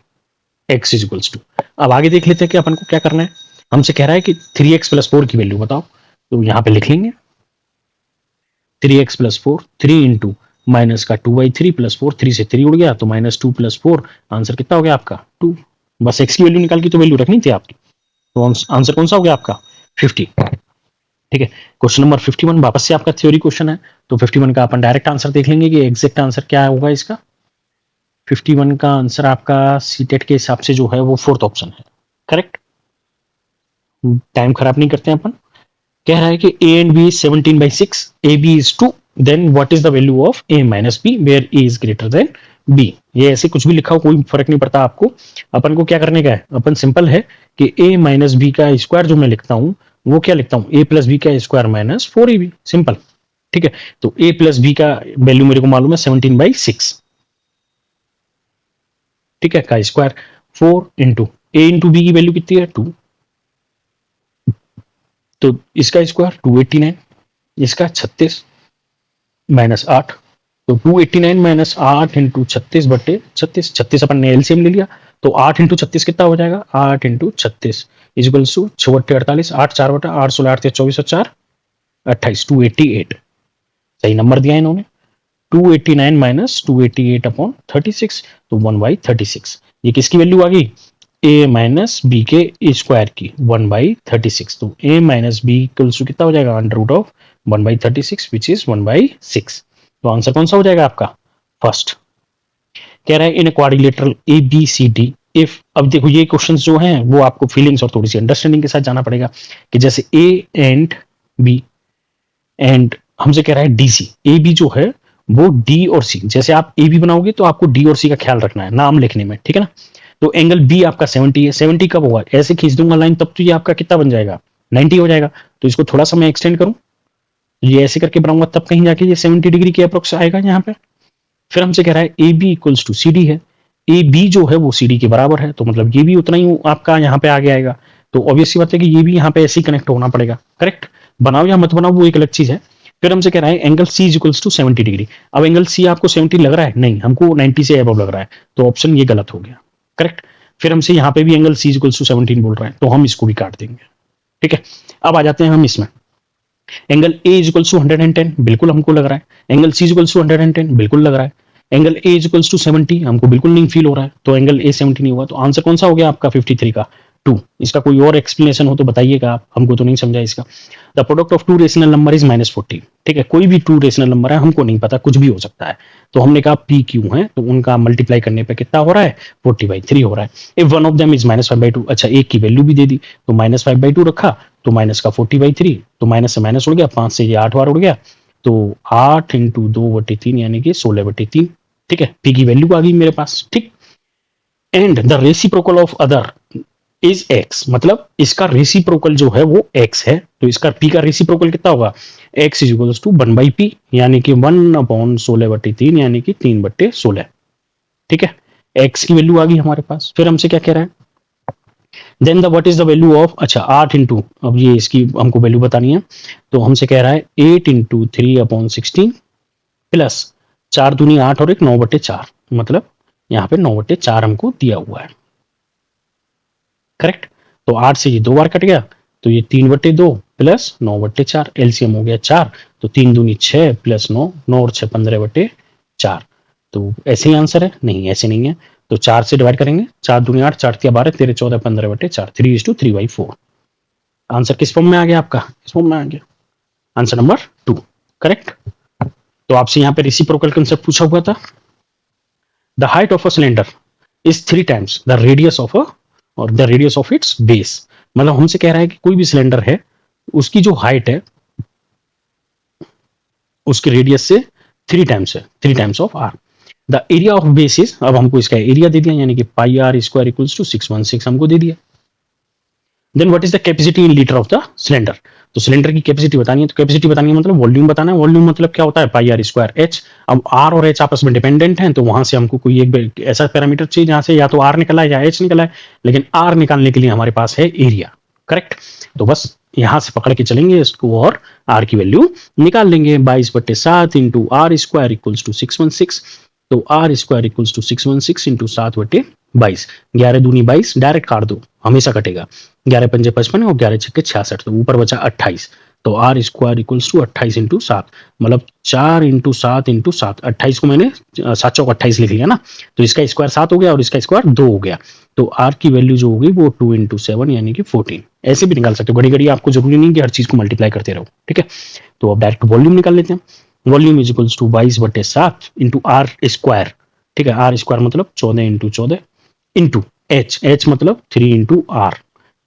x इज इक्वल्स टू। अब आगे देख लेते हैं कि अपन को क्या करना है। हमसे कह रहा है कि 3x + 4 की वैल्यू बताओ, तो यहाँ पे लिख लेंगे 3x + 4, 3 इंटू माइनस का 2/3 + 4, 3 से 3 उड़ गया तो -2 + 4, आंसर कितना हो गया आपका 2। बस x की वैल्यू निकाल के तो वैल्यू रखनी थी आपकी, तो आंसर कौन सा हो गया आपका 50। ठीक है, क्वेश्चन नंबर 51 वापस से आपका थ्योरी क्वेश्चन है, तो 51 का अपन डायरेक्ट आंसर देख लेंगे कि एग्जैक्ट आंसर क्या होगा इसका। 51 का आंसर आपका सीटेट के हिसाब से जो है वो 4th ऑप्शन है, करेक्ट। टाइम खराब नहीं करते हैं अपन। कह रहा है कि a and b is 17/6, ab is 2, then what is the value of a minus b where a is greater than b। ये ऐसे कुछ भी लिखा हो कोई फर्क नहीं पड़ता आपको, अपन को क्या करने का है, अपन सिंपल है कि a माइनस बी का स्क्वायर जो मैं लिखता हूं वो क्या लिखता हूं, a प्लस बी का स्क्वायर माइनस 4ab, सिंपल। ठीक है, तो a प्लस बी का वैल्यू मेरे को मालूम है 17/6। ठीक है, का square 4 into a into B की वैल्यू कितनी है 2, तो इसका स्क्वायर 289, इसका 36 माइनस 8, तो 289 - 8 इंटू 36/36, 36 अपन ने एलसीएम ले लिया, तो 8 इंटू 36 कितना हो जाएगा, 8 इंटू 36 इज इक्वल्स टू 6×8 = 48, 8 4 8 16 8 24 4 28, 288 सही नंबर दिया इन्होंने। 289 - 288/36, तो 1/36। ये किसकी वैल्यू आ गई, a माइनस बी के स्क्वायर की 1/36, तो a माइनस बी इक्वल्स टू कितना हो जाएगा, √of 1/36 विच इज 1/6। तो आंसर कौन सा हो जाएगा आपका फर्स्ट। कह रहा है in quadrilateral A B C D if, अब देखो ये क्वेश्चंस जो हैं वो आपको फीलिंग्स और थोड़ी सी अंडरस्टैंडिंग के साथ जाना पड़ेगा, कि जैसे ए एंड बी एंड हमसे कह रहा है डी सी, ए बी जो है वो डी और सी, जैसे आप ए बी बनाओगे तो आपको डी और सी का ख्याल रखना है नाम लिखने में, ठीक है ना। तो एंगल बी आपका 70 है, 70 कब होगा, ऐसे खींच दूंगा लाइन तब तो ये आपका कितना बन जाएगा 90 हो जाएगा। तो इसको थोड़ा सा मैं एक्सटेंड करूं, ये ऐसे करके बनाऊंगा तब कहीं जाके ये 70 डिग्री के अप्रोक्स आएगा यहाँ पे। फिर हमसे कह रहा है A B equals to C D है, ए बी जो है वो सी डी के बराबर है, तो मतलब ये भी उतना ही आपका यहाँ पे आगे आएगा। तो ऑब्वियस सी बात है कि ये भी यहाँ पे ऐसे ही कनेक्ट होना पड़ेगा, करेक्ट। बनाओ या मत बनाओ वो एक अलग चीज है। फिर हमसे कह रहा है angle C is equals to 70 degree. अब एंगल सी आपको 70 लग रहा है, नहीं हमको 90 से अबव लग रहा है, तो ऑप्शन ये गलत हो गया, करेक्ट। फिर हमसे यहाँ पे भी angle C is equals to 17 बोल रहा है, तो हम इसको भी काट देंगे, ठीक है। अब आ जाते हैं हम इसमें, angle A is equals to 110 बिल्कुल हमको लग रहा है, angle C is equals to 110 बिल्कुल लग रहा है, angle A is equals to 70 हमको बिल्कुल नहीं फील हो रहा है, तो एंगल ए 70 नहीं हुआ। तो आंसर कौन सा हो गया आपका 53 का 2। इसका कोई और एक्सप्लेनेशन हो तो बताइएगा आप, हमको तो नहीं समझा इसका। The product of two rational number is -40, ठीक है, कोई भी टू रेशनल नंबर है, हमको नहीं पता, कुछ भी हो सकता है। तो हमने कहा पी क्यू है, तो उनका मल्टीप्लाई करने पे कितना हो रहा है 40/3 हो रहा है। If one of them is -5/2, अच्छा एक की वैल्यू भी दे दी, तो -5/2 रखा, तो माइनस का 40/3, तो माइनस से माइनस उड़ गया, 5 से ये 8 बार उड़ गया, तो 8 इंटू 2/3 यानी कि 16/3, ठीक है। पी की वैल्यू आ गई मेरे पास, ठीक। And the reciprocal of other is x, मतलब इसका रेसिप्रोकल जो है वो x है, तो इसका p का रेसिप्रोकल कितना होगा, x is equals to 1/p, यानी कि 1/16/3 यानी कि 3/16, ठीक है। x की वैल्यू आ गई हमारे पास। फिर हमसे क्या कह रहा है, then the what is the value of, अच्छा 8 इंटू, अब ये इसकी हमको वैल्यू बतानी है, तो हमसे कह रहा है 8 इंटू 3/16 प्लस 4 दूनी 8 और 1 9/4, मतलब यहाँ पे 9/4 हमको दिया हुआ है, करेक्ट। तो 8 से ये 2 बार कट गया, तो ये 3/2 प्लस 9/4, एलसीएम हो गया 4, तो 3 दूनी 6 प्लस 9, 9 और 6 15/4। तो ऐसे ही आंसर है, नहीं ऐसे नहीं है, तो 4 से डिवाइड करेंगे, 4 दूनी 8, 4 तिया 12, 13 14 15/4, 3 is to 3/4, आंसर किस फॉर्म में आ गया आपका, इस फॉर्म में आ गया, आंसर नंबर 2 करेक्ट। तो आपसे यहाँ पे रेसिप्रोकल कंसेप्ट पूछा हुआ था। The height of a cylinder is 3 times the radius of a और the radius of its base. मतलब हमसे कह रहा है कि कोई भी सिलेंडर है उसकी जो हाइट है उसकी रेडियस से 3 टाइम्स है, 3 times of R. The area of base is, अब हमको इसका एरिया दे दिया यानी कि pi R square equals to 616 हमको दे दिया। Then what is the capacity in litre of the cylinder. तो सिलेंडर की कैपेसिटी बतानी है, तो कैपेसिटी बतानी है मतलब वॉल्यूम बताना है। वॉल्यूम मतलब क्या होता है, पाई आर स्क्वायर एच। अब आर और एच आपस में डिपेंडेंट हैं, तो वहां से हमको कोई एक ऐसा पैरामीटर चाहिए जहां से या तो आर निकला है या एच निकला है, लेकिन आर निकालने के लिए हमारे पास है एरिया करेक्ट। तो बस यहां से पकड़ के चलेंगे इसको और आर की वैल्यू निकाल लेंगे। 22/7 into R square equals to 616। तो R square equals to 616 into 7/22। 11 दूनी 22, डायरेक्ट काट दो, हमेशा कटेगा। 11 पंजे 55 और 11 छक्के 66, तो ऊपर बचा 28। तो R square equals to 28 into 7, मतलब 4 इंटू 7 इंटू 7। 28 को मैंने 7 चौक 28 लिख लिया ना, तो इसका स्क्वायर 7 हो गया और इसका स्क्वायर 2 हो गया। तो आर की वैल्यू जो होगी वो 2 इंटू 7 यानी कि 14। ऐसे भी निकाल सकते हो, घड़ी घड़ी आपको जरूरी नहीं कि हर चीज को मल्टीप्लाई करते रहो, ठीक है। तो अब डायरेक्ट वॉल्यूम निकाल लेते हैं। Volume is equals to 22/7 into R square, ठीक है। आर स्क्वायर मतलब 14 इंटू 14 इंटू एच, एच मतलब 3 इंटू आर,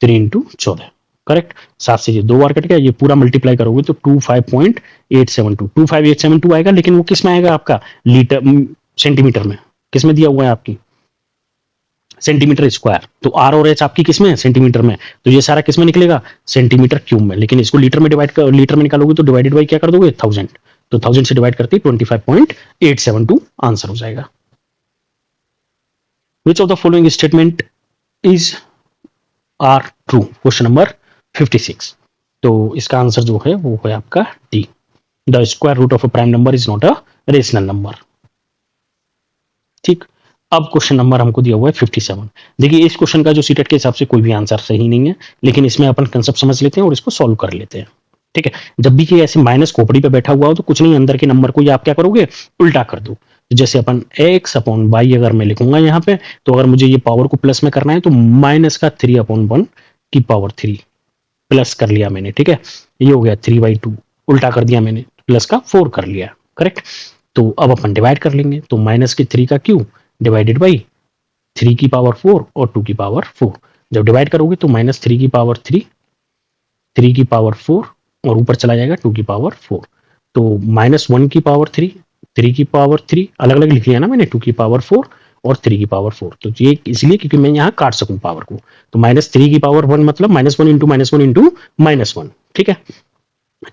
3 इंटू 14 करेक्ट। 7 से ये 2 बार कट गया, ये पूरा मल्टीप्लाई करोगे तो 25.872 आएगा। लेकिन वो किस में आएगा आपका, लीटर सेंटीमीटर में, किस में दिया हुआ है आपकी, सेंटीमीटर स्क्वायर। तो आर और एच आपकी किस में है, सेंटीमीटर में। तो ये सारा किस में निकलेगा, सेंटीमीटर क्यूब में। लेकिन इसको लीटर में डिवाइड कर, लीटर में निकालोगे तो डिवाइडेड बाई क्या कर दोगे, 1000। तो 1000 से डिवाइड करते 25.872 आंसर हो जाएगा। Which of the following statement is are true? Question number 56। तो इसका आंसर जो है वो है आपका D. The square root of a prime number is not a rational number. ठीक, अब क्वेश्चन नंबर हमको दिया हुआ है 57। देखिए इस क्वेश्चन का जो सीटेट के हिसाब से कोई भी आंसर सही नहीं है, लेकिन इसमें अपन कंसेप्ट समझ लेते हैं और इसको सॉल्व कर लेते हैं, ठीक है। जब भी ये ऐसे माइनस खोपड़ी पे बैठा हुआ हो तो कुछ नहीं, अंदर के नंबर को आप क्या करोगे, उल्टा कर दो। जैसे अपन x/y अगर मैं लिखूंगा यहाँ पे, तो अगर मुझे ये पावर को प्लस में करना है तो माइनस का 3/1 की पावर 3 प्लस कर लिया मैंने, ठीक है। ये हो गया 3/2, उल्टा कर दिया मैंने, प्लस का 4 कर लिया करेक्ट। तो अब अपन डिवाइड कर लेंगे, तो माइनस के 3 का क्यूब डिवाइडेड बाई 3 की पावर 4 और 2 की पावर 4। जब डिवाइड करोगे तो -3 की पावर 3, 3 की पावर 4 और ऊपर चला जाएगा 2 की पावर 4। तो -1 की पावर 3, 3 की पावर 3 अलग अलग लिख लिया ना मैंने, 2 की पावर 4 और 3 की पावर 4। तो ये इसलिए क्योंकि मैं यहाँ काट सकूं पावर को। तो -3 की पावर 1 मतलब -1 इंटू -1 इंटू -1, ठीक है।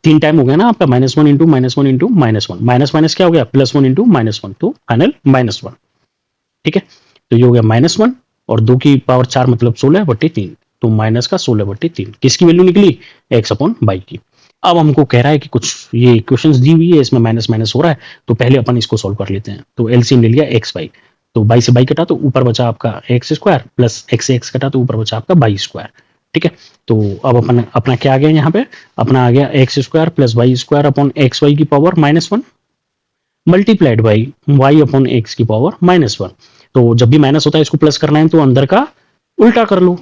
3 टाइम हो गया ना आपका, -1 इंटू -1 इंटू -1, माइनस माइनस क्या हो गया, +1 इंटू -1, तो फाइनल -1, ठीक है। तो ये हो गया -1 और 2 की पावर 4 मतलब 16/3, तो माइनस का 16/3 किसकी वैल्यू निकली, x/y की। अब हमको कह रहा है कि कुछ ये इक्वेशंस दी हुई है, इसमें माइनस माइनस हो रहा है, तो पहले अपन इसको सॉल्व कर लेते हैं। तो एलसीएम ले लिया x/y, तो y से y कटा तो ऊपर बचा आपका x स्क्वायर, प्लस x से x कटा तो ऊपर बचा आपका y स्क्वायर, ठीक है। तो अब अपन अपना क्या आ गया यहाँ पे, अपना आ गया x square plus y square upon xy की power -1 multiplied by y upon x की पावर -1। तो जब भी माइनस होता है इसको प्लस करना है तो अंदर का उल्टा कर लो,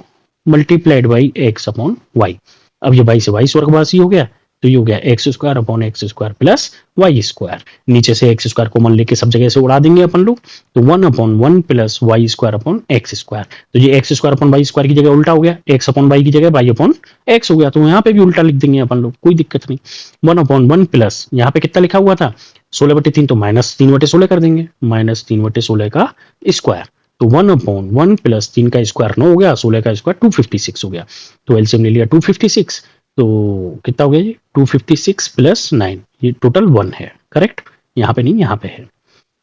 multiplied by x upon y। अब ये y से y स्वर्गवासी हो गया, तो ये हो गया x square upon x square plus y square. नीचे से x स्क्वायर कॉमन लेके सब जगह से उड़ा देंगे अपन लोग, तो 1/1 plus y square upon x square. तो ये x square upon y square की जगह उल्टा हो गया, x अपॉन y की जगह y अपॉन x हो गया, तो यहाँ पे भी उल्टा लिख देंगे अपन लोग, कोई दिक्कत नहीं। 1/1 प्लस यहाँ पे कितना लिखा हुआ था 16/3, तो -3/16 कर देंगे, -3/16 का स्क्वायर। तो 1/1 प्लस 3 का स्क्वायर 9 हो गया, 16 का स्क्वायर 256 हो गया। तो एलसीएम ले लिया 256, तो कितना हो गया ये 256 प्लस 9, ये टोटल 1 है करेक्ट, यहाँ पे नहीं यहाँ पे है।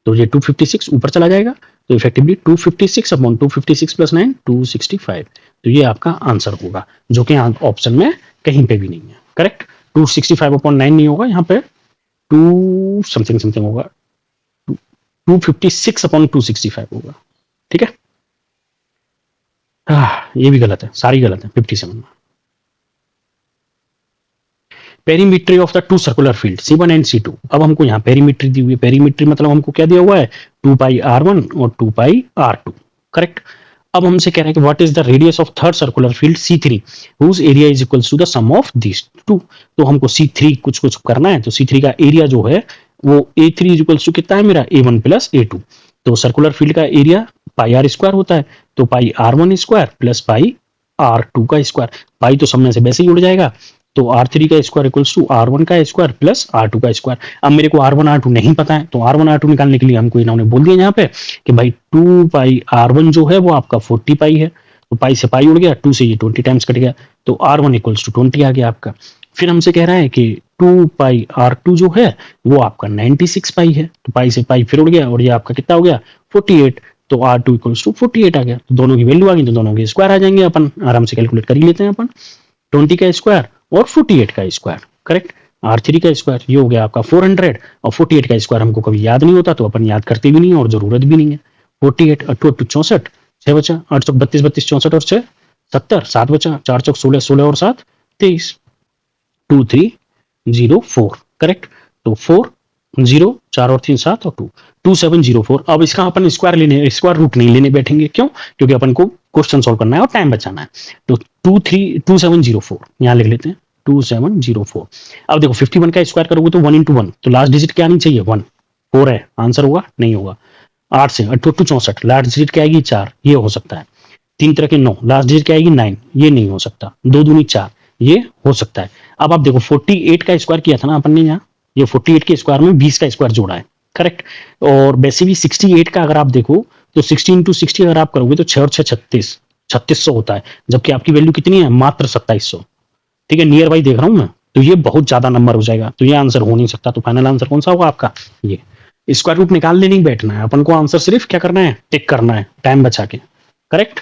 तो ये 256 ऊपर चला जाएगा, तो इफेक्टिवली 256 अपॉन 256 प्लस 9 265। तो ये आपका आंसर होगा, जो कि ऑप्शन में कहीं पे भी नहीं है करेक्ट। 265/9 नहीं होगा, यहाँ पे 2 समथिंग समथिंग होगा, 256/265 होगा, ठीक है। ये भी गलत है, सारी गलत है 57 में। Perimeter of the two circular field C1 and C2। अब हमको यहाँ पेरीमीट्री दी हुई है, पेरीमीट्री मतलब हमको क्या दिया हुआ है 2πr1 और 2πr2 करेक्ट। अब हमसे कह रहा है कि what is the radius of third circular field C3 whose area is equals to the sum of this two. तो हमको C3 कुछ कुछ करना है, तो C3 का एरिया जो है वो A3 इज इक्वल्स टू कितना है मेरा A1 प्लस A2। तो सर्कुलर फील्ड का एरिया पाई आर स्क्वायर होता है, तो पाई R1 square plus pi R2 का स्क्वायर, पाई तो सब में से वैसे ही उड़ जाएगा, तो R3 का स्क्वायर इक्वल्स टू R1 का स्क्वायर प्लस R2 का स्क्वायर। अब मेरे को R1 R2 नहीं पता है, तो R1 R2 निकालने के लिए हमको इन्होंने बोल दिया यहाँ पे कि भाई 2 पाई R1 जो है वो आपका 40 पाई है, तो पाई से पाई उड़ गया, 2 से ये 20 टाइम्स कट गया, तो R1 इक्वल्स टू 20 आ गया आपका। फिर हमसे कह रहा है कि 2 पाई R2 जो है वो आपका 96 पाई है, तो पाई से पाई फिर उड़ गया और ये आपका कितना हो गया 48, तो R2 इक्वल्स टू 48 आ गया। तो दोनों की वैल्यू आ गई, तो दोनों के स्क्वायर आ जाएंगे, अपन आराम से कैलकुलेट कर ही लेते हैं अपन। 20 का स्क्वायर और 48 का स्क्वायर, करेक्ट। R3 का स्क्वायर ये हो गया आपका 400, और 48 का स्क्वायर हमको कभी याद नहीं होता, तो अपन याद करते भी नहीं और जरूरत भी नहीं है। 48 8 8 64, 6 बचा, 8 चौक 32 32 64 और 6 70, 7 बचा, 4 चौक 16 16 और 7 23, 2304, करेक्ट। तो 4 0 4 और 3 7 और 2 2704। अब इसका अपन स्क्वायर रूट नहीं लेने बैठेंगे, क्यों? क्योंकि अपन को क्वेश्चन सॉल्व करना है और टाइम बचाना है। तो 2704 यहाँ लिख लेते हैं, 2704। अब देखो 51 का स्क्वायर करोगे तो 1 × 1, तो लास्ट डिजिट क्या आनी चाहिए 1, 4 है, आंसर होगा नहीं होगा। 8 से 8 64, लास्ट डिजिट क्या आएगी 4, ये हो सकता है। 3 तरह के 9, लास्ट डिजिट क्या आएगी 9, ये नहीं हो सकता। 2 दूनी 4, ये हो सकता है। अब आप देखो 48 का स्क्वायर किया था ना अपन ने यहाँ, ये 48 के स्क्वायर में 20 का स्क्वायर जोड़ा है, करेक्ट। और वैसे भी 68 का अगर आप देखो तो 16 × 60 अगर आप करोगे तो 6 और 6 36, 3600 होता है, जबकि आपकी वैल्यू कितनी है मात्र 2700। ठीक है, नियर बाई देख रहा हूं मैं, तो ये बहुत ज्यादा नंबर हो जाएगा, तो ये आंसर हो नहीं सकता। तो फाइनल आंसर कौन सा होगा आपका, ये। स्क्वायर रूट निकालने नहीं बैठना है अपन को, आंसर सिर्फ क्या करना है टिक करना है टाइम बचा के, correct.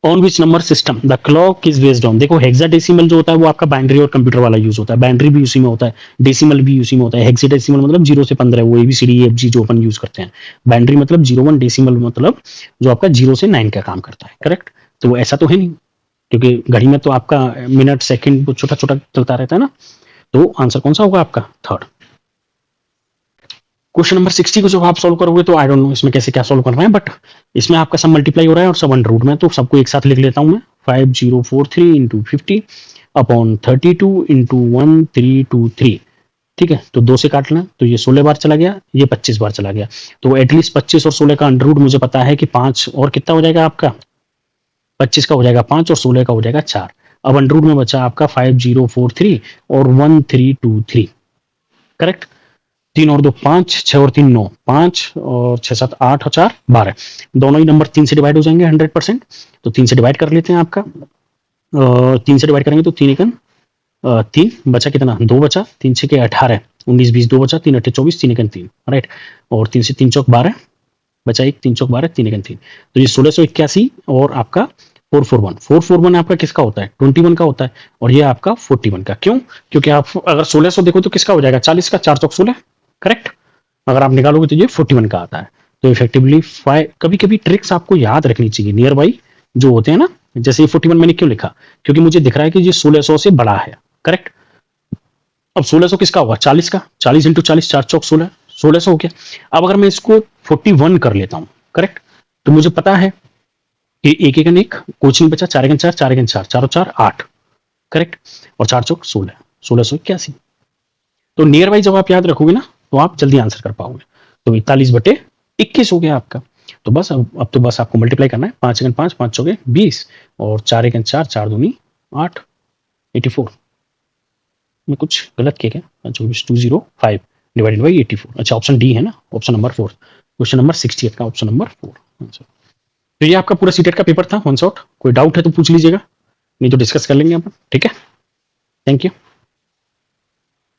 On which number system the clock is based on, देखो हेक्साडेसिमल जो होता है वो आपका बाइनरी और कंप्यूटर वाला यूज होता है, बाइनरी भी उसी में होता है, डेसिमल भी उसी में होता है। हेक्साडेसिमल मतलब 0 से 15, वो ABCDEFG जो अपन यूज करते हैं। बाइनरी मतलब 01, डेसिमल मतलब जो आपका 0 से 9 का काम करता है, करेक्ट। तो वो ऐसा तो है नहीं, क्योंकि घड़ी में तो आपका मिनट सेकंड छोटा छोटा चलता रहता है ना। तो आंसर कौन सा होगा आपका थर्ड। क्वेश्चन नंबर 60 को जब आप सॉल्व करोगे तो आई डोंट नो इसमें कैसे क्या सॉल्व करना है, बट इसमें आपका सब मल्टीप्लाई हो रहा है और सब अंडर रूट में, तो सबको एक साथ लिख लेता हूं मैं। 5043 × 50 अपॉन 32 × 1323, ठीक है। तो 2 से काट लें तो ये 16 बार चला गया, ये 25 बार चला गया, तो एटलीस्ट 25 और 16 का अंडर रूट मुझे पता है कि 5 और कितना हो जाएगा आपका, 25 का हो जाएगा 5 और 16 का हो जाएगा 4। अब अंडर रूट में बचा आपका 5043 और 1323, करेक्ट। 3 और 2 5, 6 और 3 9, 5 और 6 7 8 और 4 12, दोनों ही नंबर 3 से डिवाइड हो जाएंगे 100%। तो 3 से डिवाइड कर लेते हैं आपका, 3 से डिवाइड करेंगे तो 3 1 3 बचा, कितना 2 बचा, 3 6 के 18, 19 20 2 बचा, 3 8 24, 3 1 3, राइट। और 3 से 3 चौक 12 बचा, 1 3 चौक 12, 3 1 3, तो ये 1681 और आपका 441। 441 आपका किसका होता है 21 का होता है, और ये आपका 41 का। क्यों? क्योंकि आप अगर 1600 देखो तो किसका हो जाएगा 40 का, 4 चौक 16, करेक्ट। अगर आप निकालोगे तो ये 41 का आता है। तो इफेक्टिवली कभी कभी ट्रिक्स आपको याद रखनी चाहिए नियर बाई जो होते हैं ना, जैसे ये 41 मैंने क्यों लिखा, क्योंकि मुझे दिख रहा है कि ये 1600 से बड़ा है, करेक्ट। अब 1600 किसका होगा 40 का, 40 × 40 4 चौक 16, 1600 हो गया। अब अगर मैं इसको 41 कर लेता हूं, करेक्ट, तो मुझे पता है कि 1 1 1 कुछ नहीं बचा, 4 1 4, 4 1 4, 4 और 4 8, करेक्ट, और 4 चौक 16, 1681। तो नियर बाई जब आप याद रखोगे ना तो आप जल्दी आंसर कर पाओगे। तो 41/21 हो गया आपका। तो बस अब तो बस आपको मल्टीप्लाई करना है, 5 × 5 5 चौके 20 और 4 × 4 4 दूनी 8, 84 में कुछ गलत किया क्या, 205 डिवाइडेड बाई 84। अच्छा ऑप्शन डी है ना, ऑप्शन नंबर 4, क्वेश्चन नंबर 68 का ऑप्शन नंबर 4 आंसर। तो ये आपका पूरा सीटेट का पेपर था वन शॉट। कोई डाउट है तो पूछ लीजिएगा, नहीं तो डिस्कस कर लेंगे अपन, ठीक है। Thank you.